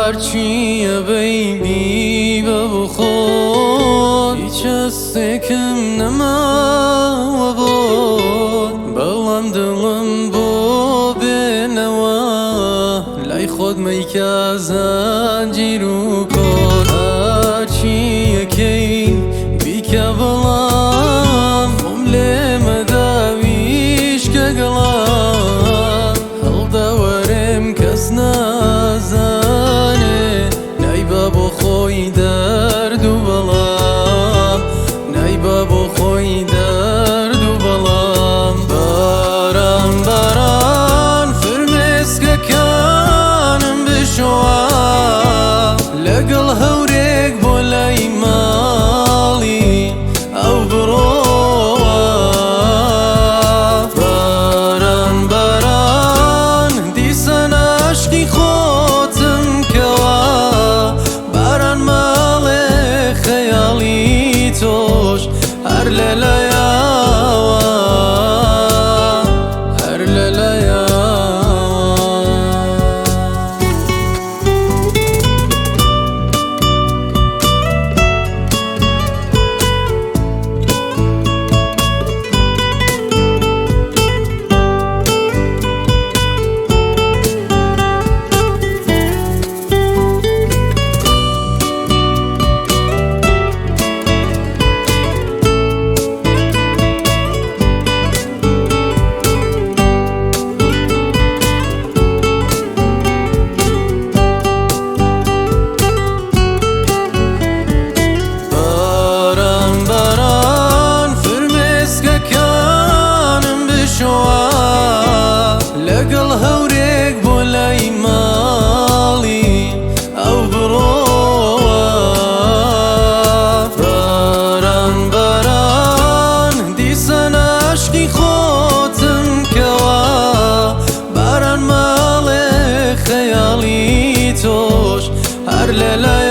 هرچیه بیبی بخور هیچ استکم نما بود بلم دلم بو بنوا لای خود میکه زنجیر و کار هرچیه که بی که بلم ممله مداویش که گلم هل دورم کس نزانه نایبا بو خوی درد و بلم نایبا بو خوی درد و بلم باران باران فرمس که کانم بشوا لگل هورک بولای مالی او بروا باران باران دیسن عشقی خودم کوا باران مال خیالی توش هر لیلا هر لیلا لگل هورک بولای مالی او بروا باران باران دیسن عشقی خودم کوا باران مال خیالی توش هر لیلا